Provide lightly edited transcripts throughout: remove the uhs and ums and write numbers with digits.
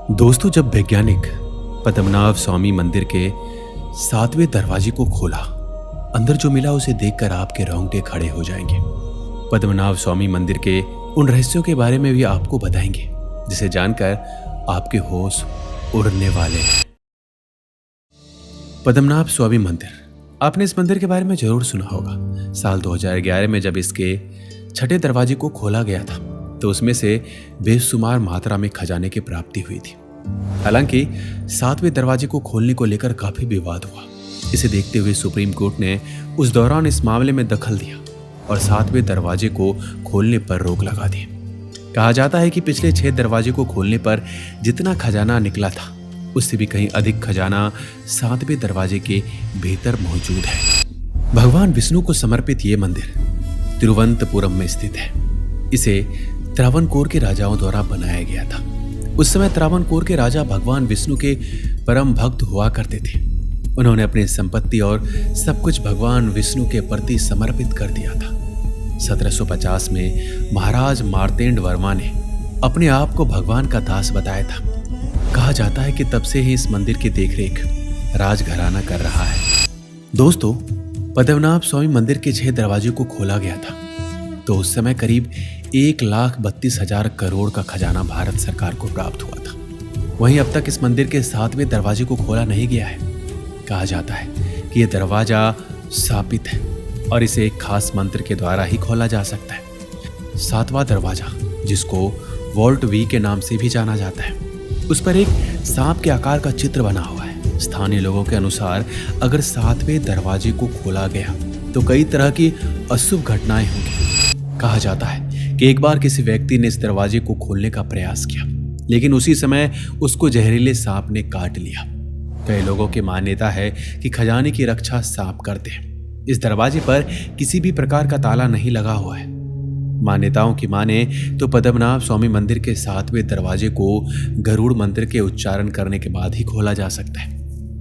दोस्तों, जब वैज्ञानिक पद्मनाभ स्वामी मंदिर के 7वें दरवाजे को खोला, अंदर जो मिला उसे देखकर आपके रोंगटे खड़े हो जाएंगे। पद्मनाभ स्वामी मंदिर के उन रहस्यों के बारे में भी आपको बताएंगे जिसे जानकर आपके होश उड़ने वाले हैं। पद्मनाभ स्वामी मंदिर, आपने इस मंदिर के बारे में जरूर सुना होगा। साल 2011 में जब इसके 6ठे दरवाजे को खोला गया था तो उसमें से बेशुमार मात्रा में खजाने की प्राप्ति हुई थी। हालांकि 7वें दरवाजे को खोलने को लेकर काफी विवाद हुआ। इसे देखते हुए सुप्रीम कोर्ट ने उस दौरान इस मामले में दखल दिया और 7वें दरवाजे को खोलने पर रोक लगा दी। कहा जाता है कि पिछले 6 दरवाजे को खोलने पर जितना खजाना निकला था उससे भी कहीं अधिक खजाना 7वें दरवाजे के भीतर मौजूद है। भगवान विष्णु को समर्पित ये मंदिर तिरुवनंतपुरम में स्थित है। इसे त्रावणकोर के राजाओं द्वारा बनाया गया था। उस समय त्रावणकोर के राजा भगवान विष्णु के परम भक्त हुआ करते थे। उन्होंने अपनी संपत्ति और सब कुछ भगवान विष्णु के प्रति समर्पित कर दिया था। 1750 में महाराज मार्तेंड वर्मा ने अपने आप को भगवान का दास बताया था। कहा जाता है कि तब से ही इस मंदिर की देखरेख राजघराना कर रहा है। दोस्तों, पद्मनाभ स्वामी मंदिर के 6 दरवाजे को खोला गया था तो उस समय करीब 1,32,000 करोड़ का खजाना भारत सरकार को प्राप्त हुआ था। वहीं अब तक इस मंदिर के 7वें दरवाजे को खोला नहीं गया है। कहा जाता है कि यह दरवाजा शापित है और इसे एक खास मंत्र के द्वारा ही खोला जा सकता है। 7वां दरवाजा, जिसको वॉल्ट वी के नाम से भी जाना जाता है, उस पर एक सांप के आकार का चित्र बना हुआ है। स्थानीय लोगों के अनुसार अगर 7वें दरवाजे को खोला गया तो कई तरह की अशुभ घटनाएं होंगी। कहा जाता है कि एक बार किसी व्यक्ति ने इस दरवाजे को खोलने का प्रयास किया, लेकिन उसी समय उसको जहरीले सांप ने काट लिया। कई लोगों की मान्यता है कि खजाने की रक्षा सांप करते हैं। इस दरवाजे पर किसी भी प्रकार का ताला नहीं लगा हुआ है। मान्यताओं की माने तो पद्मनाभ स्वामी मंदिर के 7वें दरवाजे को गरुड़ मंत्र के उच्चारण करने के बाद ही खोला जा सकता है।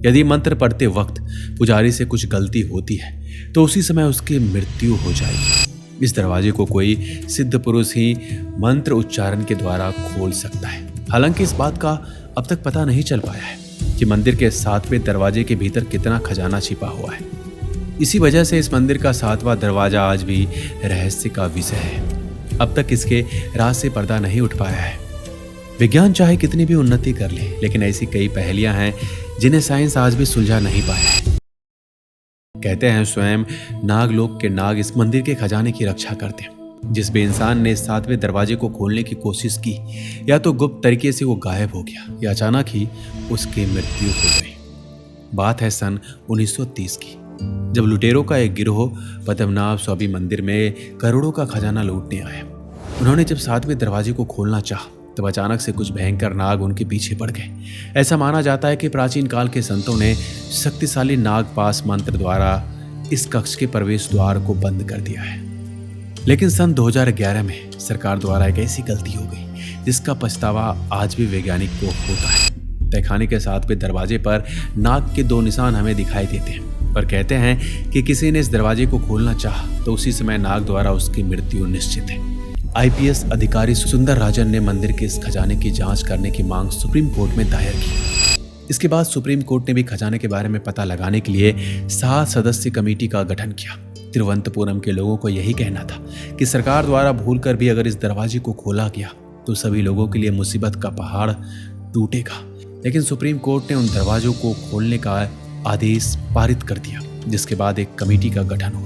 यदि मंत्र पढ़ते वक्त पुजारी से कुछ गलती होती है तो उसी समय उसकी मृत्यु हो जाएगी। इस दरवाजे को कोई सिद्ध पुरुष ही मंत्र उच्चारण के द्वारा खोल सकता है। हालांकि इस बात का अब तक पता नहीं चल पाया है कि मंदिर के 7वें दरवाजे के भीतर कितना खजाना छिपा हुआ है। इसी वजह से इस मंदिर का 7वां दरवाजा आज भी रहस्य का विषय है। अब तक इसके राज से पर्दा नहीं उठ पाया है। विज्ञान चाहे कितनी भी उन्नति कर ले, लेकिन ऐसी कई पहेलियां हैं जिन्हें साइंस आज भी सुलझा नहीं पाया है। कहते हैं स्वयं नागलोक के नाग इस मंदिर के खजाने की रक्षा करते हैं। जिस भी इंसान ने 7वें दरवाजे को खोलने की कोशिश की, या तो गुप्त तरीके से वो गायब हो गया या अचानक ही उसकी मृत्यु हो गई। बात है सन 1930 की, जब लुटेरों का एक गिरोह पद्मनाभ स्वामी मंदिर में करोड़ों का खजाना लूटने आया। उन्होंने जब 7वें दरवाजे को खोलना चाहा तब अचानक से कुछ भयंकर नाग उनके पीछे पड़ गए। ऐसा माना जाता है कि प्राचीन काल के संतों ने शक्तिशाली नागपाश मंत्र द्वारा इस कक्ष के प्रवेश द्वार को बंद कर दिया है। लेकिन सन 2011 में सरकार द्वारा एक ऐसी गलती हो गई जिसका पछतावा आज भी वैज्ञानिक को होता है। तहखाने के 7वें दरवाजे पर नाग के 2 निशान हमें दिखाई देते हैं और कहते हैं कि किसी ने इस दरवाजे को खोलना चाहा तो उसी समय नाग द्वारा उसकी मृत्यु निश्चित है। आईपीएस अधिकारी सुंदर राजन ने मंदिर के इस खजाने की जांच करने की मांग सुप्रीम कोर्ट में दायर की। इसके बाद सुप्रीम कोर्ट ने भी खजाने के बारे में पता लगाने के लिए 7 सदस्य कमेटी का गठन किया। तिरुवनंतपुरम के लोगों को यही कहना था कि सरकार द्वारा भूलकर भी अगर इस दरवाजे को खोला गया तो सभी लोगों के लिए मुसीबत का पहाड़ टूटेगा। लेकिन सुप्रीम कोर्ट ने उन दरवाजों को खोलने का आदेश पारित कर दिया, जिसके बाद एक कमेटी का गठन हुआ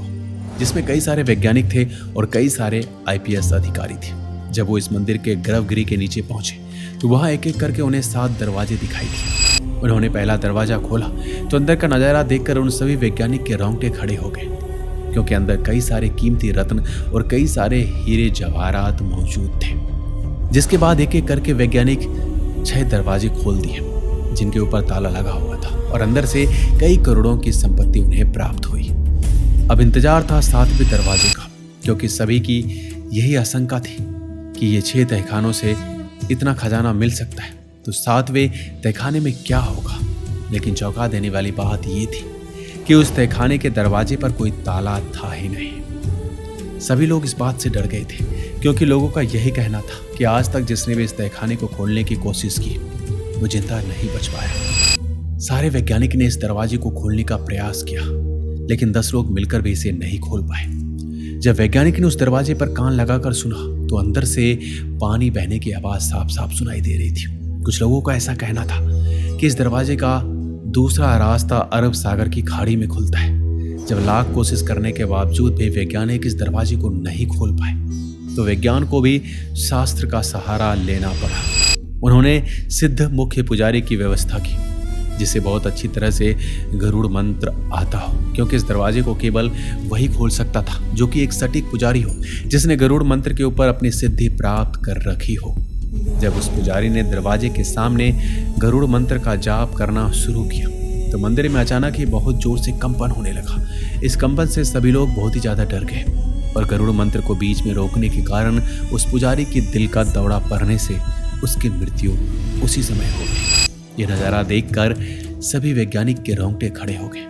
जिसमें कई सारे वैज्ञानिक थे और कई सारे आईपीएस अधिकारी थे। जब वो इस मंदिर के गर्भगृह के नीचे पहुंचे तो वहां एक एक करके उन्हें 7 दरवाजे दिखाई दिए। उन्होंने पहला दरवाजा खोला तो अंदर का नजारा देखकर उन सभी वैज्ञानिक के रोंगटे खड़े हो गए, क्योंकि अंदर कई सारे कीमती रत्न और कई सारे हीरे जवाहरात मौजूद थे। जिसके बाद एक एक करके वैज्ञानिक 6 दरवाजे खोल दिए जिनके ऊपर ताला लगा हुआ था और अंदर से कई करोड़ों की संपत्ति उन्हें प्राप्त हुई। अब इंतजार था 7वें दरवाजे का, क्योंकि सभी की यही आशंका थी कि ये 6 तहखानों से इतना खजाना मिल सकता है तो 7वें तहखाने में क्या होगा। लेकिन चौंका देने वाली बात ये थी कि उस तहखाने के दरवाजे पर कोई ताला था ही नहीं। सभी लोग इस बात से डर गए थे क्योंकि लोगों का यही कहना था कि आज तक जिसने भी इस तहखाने को खोलने की कोशिश की वो जिंदा नहीं बच पाया। सारे वैज्ञानिक ने इस दरवाजे को खोलने का प्रयास किया, लेकिन 10 लोग मिलकर भी इसे नहीं खोल पाए। जब वैज्ञानिक ने उस दरवाजे पर कान लगाकर सुना तो अंदर से पानी बहने की आवाज साफ साफ सुनाई दे रही थी। कुछ लोगों का ऐसा कहना था कि इस दरवाजे का दूसरा रास्ता अरब सागर की खाड़ी में खुलता है। जब लाख कोशिश करने के बावजूद भी वैज्ञानिक इस दरवाजे को नहीं खोल पाए तो विज्ञान को भी शास्त्र का सहारा लेना पड़ा। उन्होंने सिद्ध मुख्य पुजारी की व्यवस्था की, जिसे बहुत अच्छी तरह से गरुड़ मंत्र आता हो, क्योंकि इस दरवाजे को केवल वही खोल सकता था जो कि एक सटीक पुजारी हो, जिसने गरुड़ मंत्र के ऊपर अपनी सिद्धि प्राप्त कर रखी हो। जब उस पुजारी ने दरवाजे के सामने गरुड़ मंत्र का जाप करना शुरू किया तो मंदिर में अचानक ही बहुत जोर से कंपन होने लगा। इस कंपन से सभी लोग बहुत ही ज्यादा डर गए और गरुड़ मंत्र को बीच में रोकने के कारण उस पुजारी के दिल का दौड़ा पड़ने से उसकी मृत्यु उसी समय हो गई। यह नजारा देखकर सभी वैज्ञानिक के रोंगटे खड़े हो गए।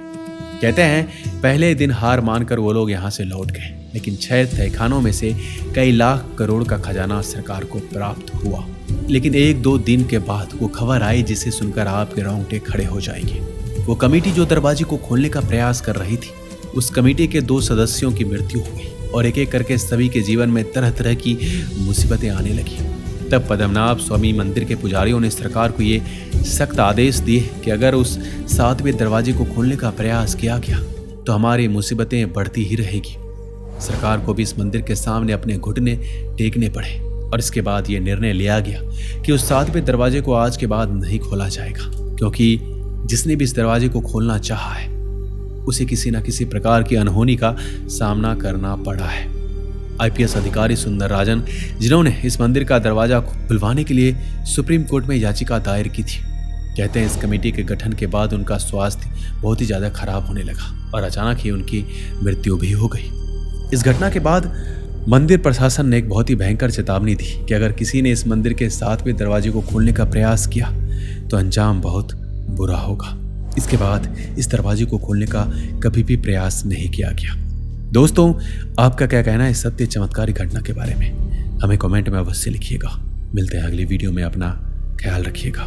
कहते हैं पहले दिन हार मानकर वो लोग यहाँ से लौट गए, लेकिन 6 तहखानों में से कई लाख करोड़ का खजाना सरकार को प्राप्त हुआ। लेकिन 1-2 दिन के बाद वो खबर आई जिसे सुनकर आपके रोंगटे खड़े हो जाएंगे। वो कमेटी जो दरवाजे को खोलने का प्रयास कर रही थी, उस कमेटी के 2 सदस्यों की मृत्यु हो गई और एक एक करके सभी के जीवन में तरह तरह की मुसीबतें आने लगी। तब पद्मनाभ स्वामी मंदिर के पुजारियों ने सरकार को ये सख्त आदेश दिए कि अगर उस 7वें दरवाजे को खोलने का प्रयास किया गया तो हमारी मुसीबतें बढ़ती ही रहेगी। सरकार को भी इस मंदिर के सामने अपने घुटने टेकने पड़े और इसके बाद ये निर्णय लिया गया कि उस 7वें दरवाजे को आज के बाद नहीं खोला जाएगा, क्योंकि जिसने भी इस दरवाजे को खोलना चाहा है उसे किसी न किसी प्रकार की अनहोनी का सामना करना पड़ा है। आईपीएस अधिकारी सुंदर राजन, जिन्होंने इस मंदिर का दरवाजा खुलवाने के लिए सुप्रीम कोर्ट में याचिका दायर की थी, कहते हैं इस कमेटी के गठन के बाद उनका स्वास्थ्य बहुत ही ज्यादा खराब होने लगा और अचानक ही उनकी मृत्यु भी हो गई। इस घटना के बाद मंदिर प्रशासन ने एक बहुत ही भयंकर चेतावनी दी कि अगर किसी ने इस मंदिर के 7वें दरवाजे को खोलने का प्रयास किया तो अंजाम बहुत बुरा होगा। इसके बाद इस दरवाजे को खोलने का कभी भी प्रयास नहीं किया गया। दोस्तों, आपका क्या कहना है इस सत्य चमत्कारी घटना के बारे में? हमें कमेंट में अवश्य लिखिएगा। मिलते हैं अगली वीडियो में। अपना ख्याल रखिएगा।